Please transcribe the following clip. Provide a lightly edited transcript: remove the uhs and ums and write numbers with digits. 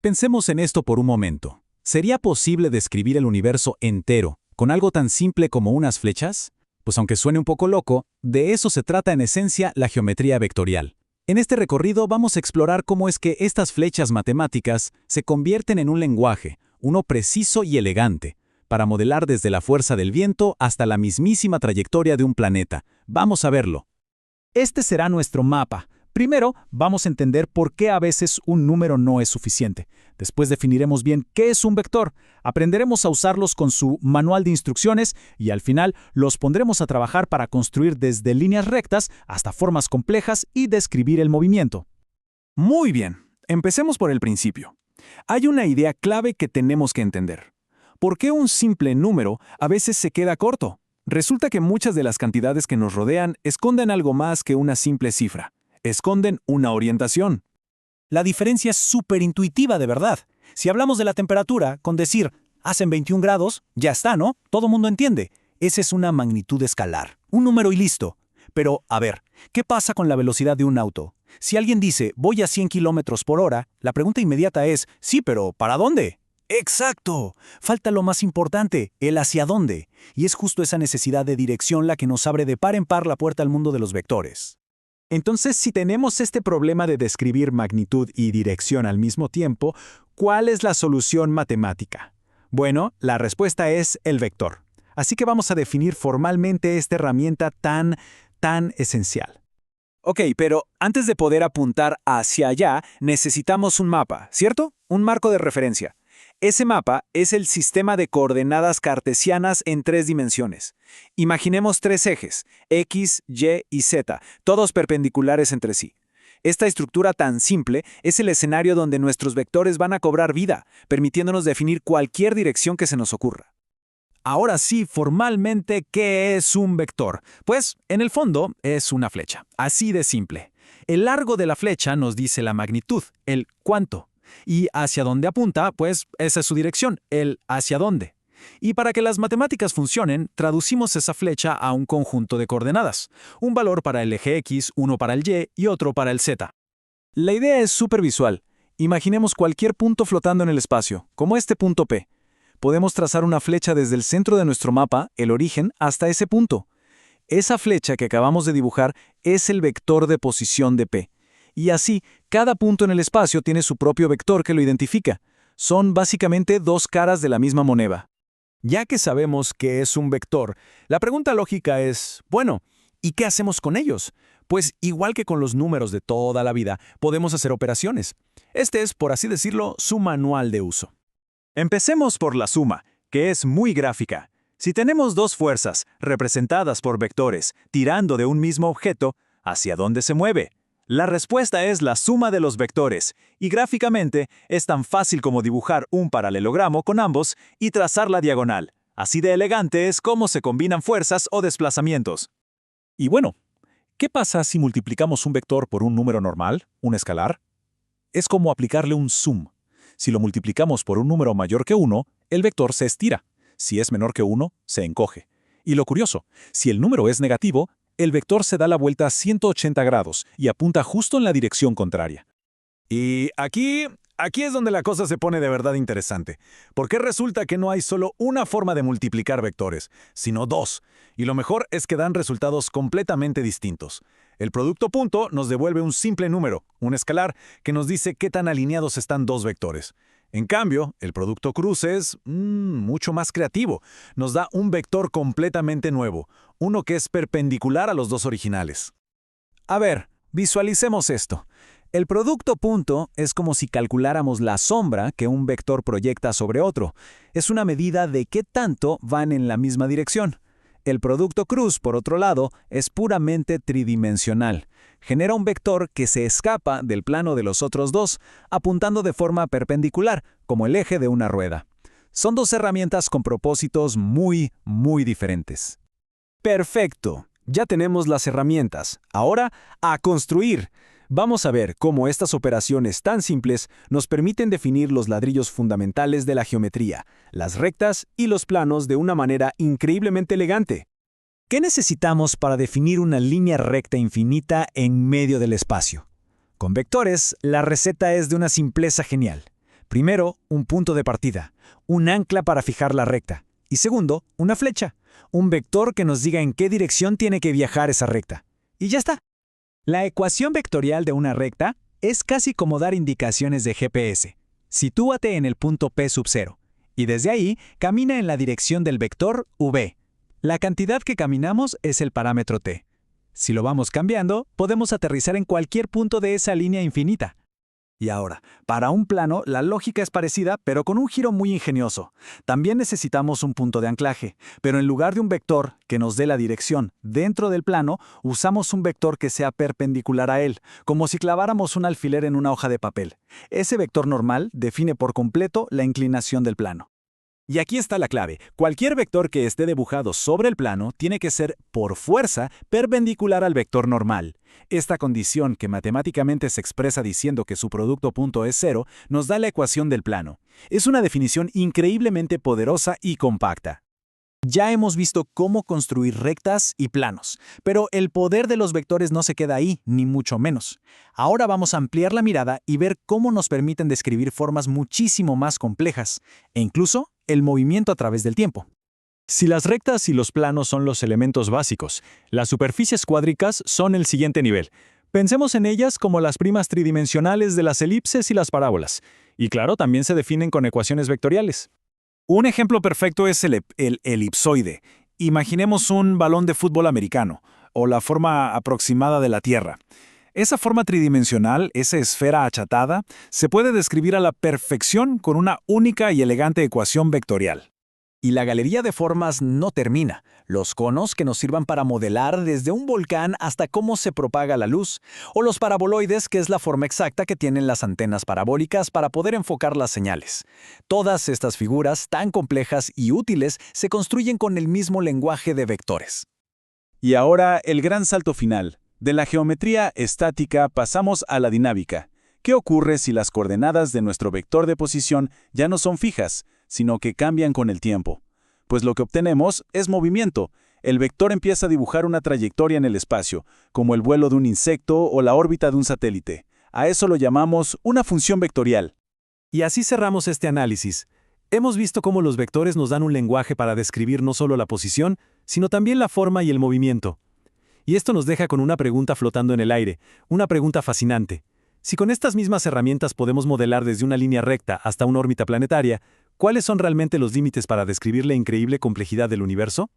Pensemos en esto por un momento. ¿Sería posible describir el universo entero con algo tan simple como unas flechas? Pues aunque suene un poco loco, de eso se trata en esencia la geometría vectorial. En este recorrido vamos a explorar cómo es que estas flechas matemáticas se convierten en un lenguaje, uno preciso y elegante, para modelar desde la fuerza del viento hasta la mismísima trayectoria de un planeta. Vamos a verlo. Este será nuestro mapa. Primero, vamos a entender por qué a veces un número no es suficiente. Después definiremos bien qué es un vector, aprenderemos a usarlos con su manual de instrucciones y al final los pondremos a trabajar para construir desde líneas rectas hasta formas complejas y describir el movimiento. Muy bien, empecemos por el principio. Hay una idea clave que tenemos que entender. ¿Por qué un simple número a veces se queda corto? Resulta que muchas de las cantidades que nos rodean esconden algo más que una simple cifra. Esconden una orientación. La diferencia es súper intuitiva de verdad. Si hablamos de la temperatura, con decir hacen 21 grados, ya está, ¿no? Todo mundo entiende. Esa es una magnitud escalar, un número y listo. Pero, a ver, ¿qué pasa con la velocidad de un auto? Si alguien dice voy a 100 kilómetros por hora, la pregunta inmediata es, sí, pero ¿para dónde? ¡Exacto! Falta lo más importante, el hacia dónde. Y es justo esa necesidad de dirección la que nos abre de par en par la puerta al mundo de los vectores. Entonces, si tenemos este problema de describir magnitud y dirección al mismo tiempo, ¿cuál es la solución matemática? Bueno, la respuesta es el vector. Así que vamos a definir formalmente esta herramienta tan esencial. Ok, pero antes de poder apuntar hacia allá, necesitamos un mapa, ¿cierto? Un marco de referencia. Ese mapa es el sistema de coordenadas cartesianas en 3 dimensiones. Imaginemos 3 ejes, X, Y y Z, todos perpendiculares entre sí. Esta estructura tan simple es el escenario donde nuestros vectores van a cobrar vida, permitiéndonos definir cualquier dirección que se nos ocurra. Ahora sí, formalmente, ¿qué es un vector? Pues, en el fondo, es una flecha. Así de simple. El largo de la flecha nos dice la magnitud, el cuánto. Y hacia dónde apunta, pues esa es su dirección, el hacia dónde. Y para que las matemáticas funcionen, traducimos esa flecha a un conjunto de coordenadas. Un valor para el eje X, uno para el Y otro para el Z. La idea es súper visual. Imaginemos cualquier punto flotando en el espacio, como este punto P. Podemos trazar una flecha desde el centro de nuestro mapa, el origen, hasta ese punto. Esa flecha que acabamos de dibujar es el vector de posición de P. Y así, cada punto en el espacio tiene su propio vector que lo identifica. Son básicamente 2 caras de la misma moneda. Ya que sabemos qué es un vector, la pregunta lógica es, bueno, ¿y qué hacemos con ellos? Pues igual que con los números de toda la vida, podemos hacer operaciones. Este es, por así decirlo, su manual de uso. Empecemos por la suma, que es muy gráfica. Si tenemos 2 fuerzas, representadas por vectores, tirando de un mismo objeto, ¿hacia dónde se mueve? La respuesta es la suma de los vectores, y gráficamente es tan fácil como dibujar un paralelogramo con ambos y trazar la diagonal. Así de elegante es cómo se combinan fuerzas o desplazamientos. Y bueno, ¿qué pasa si multiplicamos un vector por un número normal, un escalar? Es como aplicarle un zoom. Si lo multiplicamos por un número mayor que 1, el vector se estira. Si es menor que 1, se encoge. Y lo curioso, si el número es negativo, el vector se da la vuelta a 180 grados y apunta justo en la dirección contraria. Y aquí es donde la cosa se pone de verdad interesante, porque resulta que no hay solo una forma de multiplicar vectores, sino 2, y lo mejor es que dan resultados completamente distintos. El producto punto nos devuelve un simple número, un escalar, que nos dice qué tan alineados están 2 vectores. En cambio, el producto cruce es mucho más creativo. Nos da un vector completamente nuevo, uno que es perpendicular a los 2 originales. A ver, visualicemos esto. El producto punto es como si calculáramos la sombra que un vector proyecta sobre otro. Es una medida de qué tanto van en la misma dirección. El producto cruz, por otro lado, es puramente tridimensional. Genera un vector que se escapa del plano de los otros 2, apuntando de forma perpendicular, como el eje de una rueda. Son 2 herramientas con propósitos muy diferentes. Perfecto, ya tenemos las herramientas. Ahora, a construir. Vamos a ver cómo estas operaciones tan simples nos permiten definir los ladrillos fundamentales de la geometría, las rectas y los planos de una manera increíblemente elegante. ¿Qué necesitamos para definir una línea recta infinita en medio del espacio? Con vectores, la receta es de una simpleza genial. Primero, un punto de partida, un ancla para fijar la recta. Y segundo, una flecha, un vector que nos diga en qué dirección tiene que viajar esa recta. Y ya está. La ecuación vectorial de una recta es casi como dar indicaciones de GPS. Sitúate en el punto P sub 0 y desde ahí camina en la dirección del vector v. La cantidad que caminamos es el parámetro t. Si lo vamos cambiando, podemos aterrizar en cualquier punto de esa línea infinita. Y ahora, para un plano, la lógica es parecida, pero con un giro muy ingenioso. También necesitamos un punto de anclaje, pero en lugar de un vector que nos dé la dirección dentro del plano, usamos un vector que sea perpendicular a él, como si claváramos un alfiler en una hoja de papel. Ese vector normal define por completo la inclinación del plano. Y aquí está la clave. Cualquier vector que esté dibujado sobre el plano tiene que ser, por fuerza, perpendicular al vector normal. Esta condición, que matemáticamente se expresa diciendo que su producto punto es 0, nos da la ecuación del plano. Es una definición increíblemente poderosa y compacta. Ya hemos visto cómo construir rectas y planos, pero el poder de los vectores no se queda ahí, ni mucho menos. Ahora vamos a ampliar la mirada y ver cómo nos permiten describir formas muchísimo más complejas, e incluso el movimiento a través del tiempo. Si las rectas y los planos son los elementos básicos, las superficies cuádricas son el siguiente nivel. Pensemos en ellas como las primas tridimensionales de las elipses y las parábolas. Y claro, también se definen con ecuaciones vectoriales. Un ejemplo perfecto es el elipsoide. Imaginemos un balón de fútbol americano, o la forma aproximada de la Tierra. Esa forma tridimensional, esa esfera achatada, se puede describir a la perfección con una única y elegante ecuación vectorial. Y la galería de formas no termina. Los conos que nos sirvan para modelar desde un volcán hasta cómo se propaga la luz, o los paraboloides, que es la forma exacta que tienen las antenas parabólicas para poder enfocar las señales. Todas estas figuras tan complejas y útiles se construyen con el mismo lenguaje de vectores. Y ahora el gran salto final. De la geometría estática pasamos a la dinámica. ¿Qué ocurre si las coordenadas de nuestro vector de posición ya no son fijas, sino que cambian con el tiempo? Pues lo que obtenemos es movimiento. El vector empieza a dibujar una trayectoria en el espacio, como el vuelo de un insecto o la órbita de un satélite. A eso lo llamamos una función vectorial. Y así cerramos este análisis. Hemos visto cómo los vectores nos dan un lenguaje para describir no solo la posición, sino también la forma y el movimiento. Y esto nos deja con una pregunta flotando en el aire, una pregunta fascinante. Si con estas mismas herramientas podemos modelar desde una línea recta hasta una órbita planetaria, ¿cuáles son realmente los límites para describir la increíble complejidad del universo?